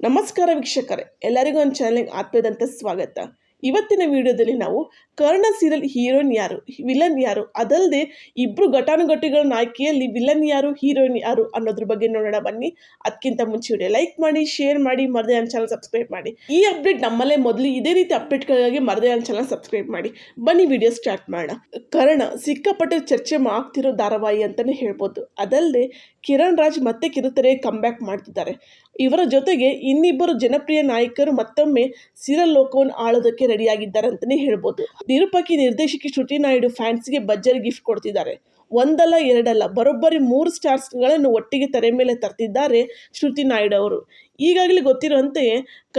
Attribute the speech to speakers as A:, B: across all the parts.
A: ನಮಸ್ಕಾರ ವೀಕ್ಷಕರೇ, ಎಲ್ಲರಿಗೂ ಒಂದು ಚಾನಲ್ಗೆ ಆತ್ಮೀಯದಂತ ಸ್ವಾಗತ. ಇವತ್ತಿನ ವಿಡಿಯೋದಲ್ಲಿ ನಾವು ಕರ್ಣ ಸೀರಿಯಲ್ ಹೀರೋಯಿನ್ ಯಾರು, ವಿಲನ್ ಯಾರು, ಅದಲ್ಲದೆ ಇಬ್ಬರು ಘಟಾನುಘಟಿಗಳ ನಾಯಕಿಯಲ್ಲಿ ವಿಲನ್ ಯಾರು, ಹೀರೋಯಿನ್ ಯಾರು ಅನ್ನೋದ್ರ ಬಗ್ಗೆ ನೋಡೋಣ ಬನ್ನಿ. ಅದಕ್ಕಿಂತ ಮುಂಚೆ ವಿಡಿಯೋ ಲೈಕ್ ಮಾಡಿ, ಶೇರ್ ಮಾಡಿ, ಮರದೇ ನನ್ನ ಚಾನಲ್ ಸಬ್ಸ್ಕ್ರೈಬ್ ಮಾಡಿ. ಈ ಅಪ್ಡೇಟ್ ನಮ್ಮಲ್ಲೇ ಮೊದಲು ಇದೇ ರೀತಿ ಅಪ್ಡೇಟ್ಗಳಿಗಾಗಿ ಮರದೇ ನನ್ನ ಚಾನಲ್ ಸಬ್ಸ್ಕ್ರೈಬ್ ಮಾಡಿ. ಬನ್ನಿ ವಿಡಿಯೋ ಸ್ಟಾರ್ಟ್ ಮಾಡೋಣ. ಕರ್ಣ ಸಿಕ್ಕಾಪಟ್ಟೆ ಚರ್ಚೆ ಆಗ್ತಿರೋ ಧಾರಾವಾಹಿ ಅಂತಲೇ ಹೇಳ್ಬೋದು. ಅದಲ್ಲದೆ ಕಿರಣ್ ರಾಜ್ ಮತ್ತೆ ಕಿರುತೆರೆಗೆ ಕಂಬ್ಯಾಕ್ ಮಾಡ್ತಿದ್ದಾರೆ. ಇವರ ಜೊತೆಗೆ ಇನ್ನಿಬ್ಬರು ಜನಪ್ರಿಯ ನಾಯಕರು ಮತ್ತೊಮ್ಮೆ ಸೀರಿಯಲ್ ಲೋಕವನ್ನು ಆಳೋದಕ್ಕೆ ರೆಡಿಯಾಗಿದ್ದಾರೆ ಅಂತಲೇ ಹೇಳ್ಬೋದು. ನಿರೂಪಕಿ ನಿರ್ದೇಶಕಿ ಶ್ರುತಿ ನಾಯ್ಡು ಫ್ಯಾನ್ಸ್ಗೆ ಭರ್ಜರಿ ಗಿಫ್ಟ್ ಕೊಡ್ತಿದ್ದಾರೆ. ಒಂದಲ್ಲ ಎರಡಲ್ಲ, ಬರೋಬ್ಬರಿ 3 ಸ್ಟಾರ್ಸ್ಗಳನ್ನು ಒಟ್ಟಿಗೆ ತೆರೆ ಮೇಲೆ ತರ್ತಿದ್ದಾರೆ ಶ್ರುತಿ ನಾಯ್ಡು ಅವರು. ಈಗಾಗಲೇ ಗೊತ್ತಿರುವಂತೆ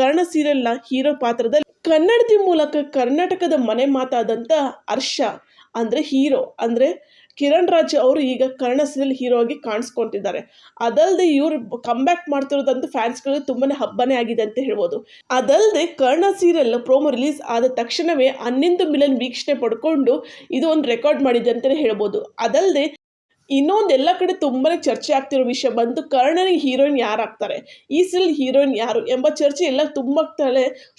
A: ಕರ್ಣ ಸೀರಿಯಲ್ನ ಹೀರೋ ಪಾತ್ರದಲ್ಲಿ ಕನ್ನಡತಿ ಮೂಲಕ ಕರ್ನಾಟಕದ ಮನೆ ಮಾತಾದಂಥ ಹರ್ಷ ಅಂದರೆ ಹೀರೋ ಅಂದರೆ ಕಿರಣ್ ರಾಜ್ ಅವರು ಈಗ ಕರ್ಣ ಸೀರಿಯಲ್ ಹೀರೋ ಆಗಿ ಕಾಣಿಸ್ಕೊತಿದ್ದಾರೆ. ಅದಲ್ಲದೆ ಇವರು ಕಂಬ್ಯಾಕ್ ಮಾಡ್ತಿರೋದಂತೂ ಫ್ಯಾನ್ಸ್ಗಳಿಗೆ ತುಂಬಾನೇ ಹಬ್ಬನೇ ಆಗಿದೆ ಅಂತ ಹೇಳ್ಬೋದು. ಅದಲ್ಲದೆ ಕರ್ಣ ಸೀರಿಯಲ್ ಪ್ರೋಮೋ ರಿಲೀಸ್ ಆದ ತಕ್ಷಣವೇ 11 ಮಿಲಿಯನ್ ವೀಕ್ಷಣೆ ಪಡ್ಕೊಂಡು ಇದು ಒಂದು ರೆಕಾರ್ಡ್ ಮಾಡಿದೆ ಅಂತಲೇ ಹೇಳ್ಬೋದು. ಅದಲ್ಲದೆ ಇನ್ನೊಂದು ಎಲ್ಲ ಕಡೆ ತುಂಬಾನೇ ಚರ್ಚೆ ಆಗ್ತಿರೋ ವಿಷಯ ಬಂದು ಕರ್ಣನಿಗೆ ಹೀರೋಯಿನ್ ಯಾರು ಆಗ್ತಾರೆ, ಈ ಸೀರಿಯಲ್ ಹೀರೋಯಿನ್ ಯಾರು ಎಂಬ ಚರ್ಚೆ ಎಲ್ಲ ತುಂಬ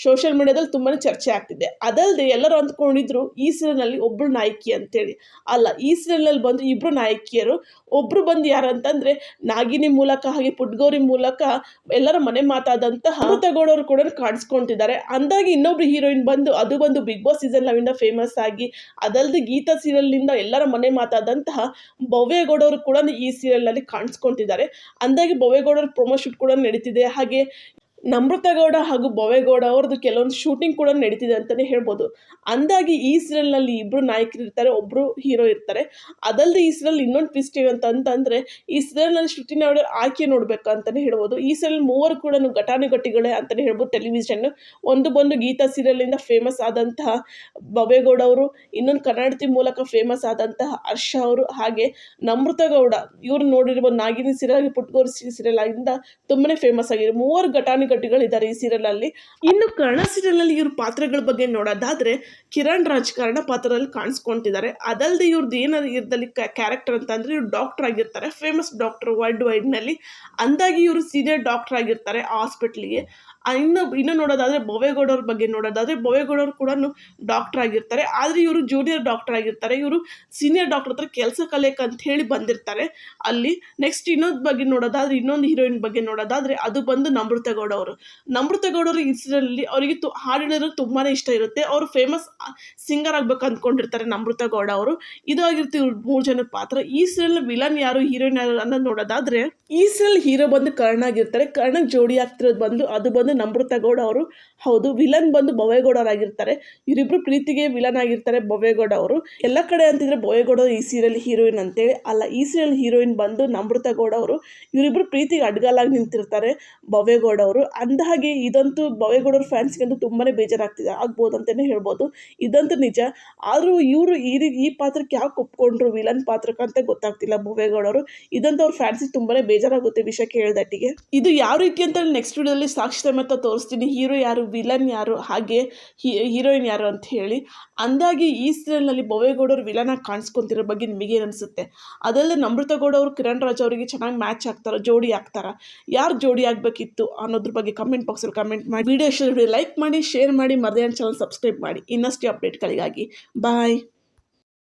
A: ಸೋಷಿಯಲ್ ಮೀಡಿಯಾದಲ್ಲಿ ತುಂಬಾನೇ ಚರ್ಚೆ ಆಗ್ತಿದೆ. ಅದಲ್ಲದೆ ಎಲ್ಲರೂ ಅಂದ್ಕೊಂಡಿದ್ರು ಈ ಸೀರಿಯಲ್ನಲ್ಲಿ ಒಬ್ಬರು ನಾಯಕಿ ಅಂತೇಳಿ. ಅಲ್ಲ, ಈ ಸೀರಿಯಲ್ನಲ್ಲಿ ಬಂದು ಇಬ್ಬರು ನಾಯಕಿಯರು. ಒಬ್ರು ಬಂದು ಯಾರಂತಂದ್ರೆ ನಾಗಿನಿ ಮೂಲಕ ಹಾಗೆ ಪುಟ್ಗೌರಿ ಮೂಲಕ ಎಲ್ಲರ ಮನೆ ಮಾತಾದಂತಹ ಅಮೃತಗೌಡವರು ಕೂಡ ಕಾಣಿಸ್ಕೊಂತಿದ್ದಾರೆ. ಅಂದಾಗಿ ಇನ್ನೊಬ್ರು ಹೀರೋಯಿನ್ ಬಂದು ಅದು ಬಂದು ಬಿಗ್ ಬಾಸ್ ಸೀಸನ್ 11 ಫೇಮಸ್ ಆಗಿ, ಅದಲ್ಲದೆ ಗೀತಾ ಸೀರಿಯಲ್ನಿಂದ ಎಲ್ಲರ ಮನೆ ಮಾತಾದಂತಹ ಭವ್ಯಗೌಡವರು ಕೂಡ ಈ ಸೀರಿಯಲ್ನಲ್ಲಿ ಕಾಣಿಸ್ಕೊಂತಿದ್ದಾರೆ. ಅಂದಾಗಿ ಭವ್ಯಗೌಡರ ಪ್ರೊಮೋ ಶೂಟ್ ಕೂಡ ನಡೀತಿದೆ. ಹಾಗೆ ನಮ್ರತಗೌಡ ಹಾಗೂ ಭವ್ಯಗೌಡ ಅವ್ರದ್ದು ಕೆಲವೊಂದು ಶೂಟಿಂಗ್ ಕೂಡ ನಡೀತಿದೆ ಅಂತಲೇ ಹೇಳ್ಬೋದು. ಅಂದಾಗಿ ಈ ಸೀರಿಯಲ್ನಲ್ಲಿ ಇಬ್ಬರು ನಾಯಕರು ಇರ್ತಾರೆ, ಒಬ್ಬರು ಹೀರೋ ಇರ್ತಾರೆ. ಅದಲ್ಲದೆ ಈ ಸೀರಿಯಲ್ ಇನ್ನೊಂದು ಟ್ವಿಸ್ಟ್ ಅಂತಂದರೆ ಈ ಸೀರಿಯಲ್ನಲ್ಲಿ ಶ್ರುತಿ ನಾಯ್ಡು ಆಯ್ಕೆ ನೋಡಬೇಕು ಅಂತಲೇ ಹೇಳ್ಬೋದು. ಈ ಸೀರಿಯಲ್ 3 ಕೂಡ ಘಟಾನುಘಟಿಗಳೇ ಅಂತಲೇ ಹೇಳ್ಬೋದು. ಟೆಲಿವಿಷನ್ ಒಂದು ಬಂದು ಗೀತಾ ಸೀರಿಯಲ್ನಿಂದ ಫೇಮಸ್ ಆದಂತಹ ಭವ್ಯಗೌಡ ಅವರು, ಇನ್ನೊಂದು ಕನ್ನಡತಿ ಮೂಲಕ ಫೇಮಸ್ ಆದಂತಹ ಹರ್ಷ ಅವರು, ಹಾಗೆ ನಮ್ರತಗೌಡ ಇವರು ನೋಡಿರ್ಬೋದು ನಾಗಿನಿ ಸೀರಿಯಲ್, ಪುಟ್ಗೋರ್ ಸೀರಿಯಲ್ ಆಗಿಂದ ತುಂಬಾನೇ ಫೇಮಸ್ ಆಗಿದೆ. 3 ಘಟಾನುಘಟಿಗಳಿದ್ದಾರೆ ಈ ಸೀರಿಯಲ್ ಅಲ್ಲಿ. ಇನ್ನು ಕರ್ಣ ಸೀರಿಯಲ್ ನಲ್ಲಿ ಇವ್ರ ಪಾತ್ರಗಳ ಬಗ್ಗೆ ನೋಡೋದಾದ್ರೆ ಕಿರಣ್ ರಾಜ್ ಕರ್ಣ ಪಾತ್ರದಲ್ಲಿ ಕಾಣಿಸ್ಕೊಂತಿದ್ದಾರೆ. ಅದಲ್ಲದೆ ಇವ್ರದ್ದು ಏನಾಗಿರ್ದಲ್ಲಿ ಕ್ಯಾರೆಕ್ಟರ್ ಅಂತಂದ್ರೆ ಇವ್ರು ಡಾಕ್ಟರ್ ಆಗಿರ್ತಾರೆ, ಫೇಮಸ್ ಡಾಕ್ಟರ್ ವರ್ಲ್ಡ್ ವೈಡ್ ನಲ್ಲಿ. ಅಂದಾಗಿ ಇವರು ಸೀನಿಯರ್ ಡಾಕ್ಟರ್ ಆಗಿರ್ತಾರೆ ಹಾಸ್ಪಿಟ್ಲಿಗೆ. ಇನ್ನು ನೋಡೋದಾದ್ರೆ ಭವ್ಯಗೌಡವ್ರ ಬಗ್ಗೆ ನೋಡೋದಾದ್ರೆ ಭವ್ಯಗೌಡವ್ರು ಕೂಡ ಡಾಕ್ಟರ್ ಆಗಿರ್ತಾರೆ. ಆದರೆ ಇವರು ಜೂನಿಯರ್ ಡಾಕ್ಟರ್ ಆಗಿರ್ತಾರೆ. ಇವರು ಸೀನಿಯರ್ ಡಾಕ್ಟರ್ ಹತ್ರ ಕೆಲಸ ಕಲಿಯಕ್ಕೆ ಅಂತ ಹೇಳಿ ಬಂದಿರ್ತಾರೆ ಅಲ್ಲಿ. ನೆಕ್ಸ್ಟ್ ಇನ್ನೊಂದು ಬಗ್ಗೆ ನೋಡೋದಾದ್ರೆ ಇನ್ನೊಂದು ಹೀರೋಯಿನ್ ಬಗ್ಗೆ ನೋಡೋದಾದ್ರೆ ಅದು ಬಂದು ನಮ್ರತಗೌಡ ಅವರು. ನಮ್ರತಗೌಡರು ಈ ಸೀರಿಯಲ್ನಲ್ಲಿ ಅವರಿಗೆ ಹಾಡು ಹೇಳೋದು ತುಂಬಾನೇ ಇಷ್ಟ ಇರುತ್ತೆ. ಅವರು ಫೇಮಸ್ ಸಿಂಗರ್ ಆಗ್ಬೇಕು ಅಂದ್ಕೊಂಡಿರ್ತಾರೆ ನಮ್ರತಗೌಡ ಅವರು. ಇದು ಆಗಿರ್ತಿ ಇವ್ರು 3 ಜನದ ಪಾತ್ರ. ಈ ಸೀರಿಯಲ್ ವಿಲನ್ ಯಾರು, ಹೀರೋಯಿನ್ ಯಾರು ಅನ್ನೋದು ನೋಡೋದಾದ್ರೆ ಈ ಸೀರಿಯಲ್ ಹೀರೋ ಬಂದು ಕರ್ಣ ಆಗಿರ್ತಾರೆ. ಕರ್ಣಗ್ ಜೋಡಿ ಆಗ್ತಿರೋದು ಬಂದು ಅದು ಬಂದು ನಮ್ರತಗೌಡ ಅವರು. ಹೌದು, ವಿಲನ್ ಬಂದು ಭವ್ಯಗೌಡರಾಗಿರ್ತಾರೆ. ಇವರಿಬ್ರು ಪ್ರೀತಿಗೆ ವಿಲನ್ ಆಗಿರ್ತಾರೆ ಭವ್ಯಗೌಡ ಅವರು. ಎಲ್ಲ ಕಡೆ ಅಂತಿದ್ರೆ ಭವ್ಯಗೌಡ ಈ ಸೀರಿಯಲ್ ಹೀರೋಯಿನ್ ಅಂತೇಳಿ. ಅಲ್ಲ, ಈ ಸೀರಿಯಲ್ ಹೀರೋಯಿನ್ ಬಂದು ನಮ್ರತಗೌಡ ಅವರು. ಇವರಿಬ್ರು ಪ್ರೀತಿಗೆ ಅಡ್ಗಾಲಾಗಿ ನಿಂತಿರ್ತಾರೆ ಭವ್ಯಗೌಡ ಅವರು. ಅಂದಹಾಗೆ ಇದಂತೂ ಭವ್ಯಗೌಡರ ಫ್ಯಾನ್ಸ್ಗಂತೂ ತುಂಬಾನೇ ಬೇಜಾರಾಗ್ತಿದೆ ಆಗ್ಬೋದು ಅಂತಲೇ ಹೇಳ್ಬೋದು. ಇದಂತೂ ನಿಜ. ಆದರೂ ಇವರು ಈ ಪಾತ್ರಕ್ಕೆ ಯಾಕೆ ಒಪ್ಕೊಂಡ್ರು ವಿಲನ್ ಪಾತ್ರಕ್ಕೆ ಅಂತ ಗೊತ್ತಾಗ್ತಿಲ್ಲ ಭವ್ಯಗೌಡರು. ಇದಂತೂ ಅವ್ರ ಫ್ಯಾನ್ಸಿಗೆ ತುಂಬಾನೇ ಬೇಜಾರಾಗುತ್ತೆ ವಿಷಯ ಕೇಳಿದಟ್ಟಿಗೆ. ಇದು ಯಾವ ರೀತಿ ಅಂತ ನೆಕ್ಸ್ಟ್ ವಿಡಿಯೋದಲ್ಲಿ ಸಾಕ್ಷಿ ಸಮೇತ ತೋರಿಸ್ತೀನಿ. ಹೀರೋ ಯಾರು, ವಿಲನ್ ಯಾರು, ಹಾಗೆ ಹೀರೋಯಿನ್ ಯಾರು ಅಂತ ಹೇಳಿ. ಅಂದಾಗಿ ಈ ಸೀರಿಯಲ್ನಲ್ಲಿ ಭವ್ಯಗೌಡರು ವಿಲನ್ ಆಗಿ ಕಾಣಿಸ್ಕೊಂತಿರೋ ಬಗ್ಗೆ ನಿಮಗೆ ಏನು ಅನಿಸುತ್ತೆ? ಅದಲ್ಲದೆ ನಮ್ರತಗೌಡ ಅವರು ಕಿರಣ್ ರಾಜ್ ಅವರಿಗೆ ಚೆನ್ನಾಗಿ ಮ್ಯಾಚ್ ಆಗ್ತಾರ, ಜೋಡಿ ಆಗ್ತಾರ, ಯಾರು ಜೋಡಿ ಆಗಬೇಕಿತ್ತು ಅನ್ನೋದ್ರ ಬಗ್ಗೆ ಕಮೆಂಟ್ ಬಾಕ್ಸಲ್ಲಿ ಕಮೆಂಟ್ ಮಾಡಿ. ವಿಡಿಯೋ ಲೈಕ್ ಮಾಡಿ, ಶೇರ್ ಮಾಡಿ, ಮರದೇ ಚಾನಲ್ ಸಬ್ಸ್ಕ್ರೈಬ್ ಮಾಡಿ ಇನ್ನಷ್ಟು ಅಪ್ಡೇಟ್ಗಳಿಗಾಗಿ. ಬಾಯ್.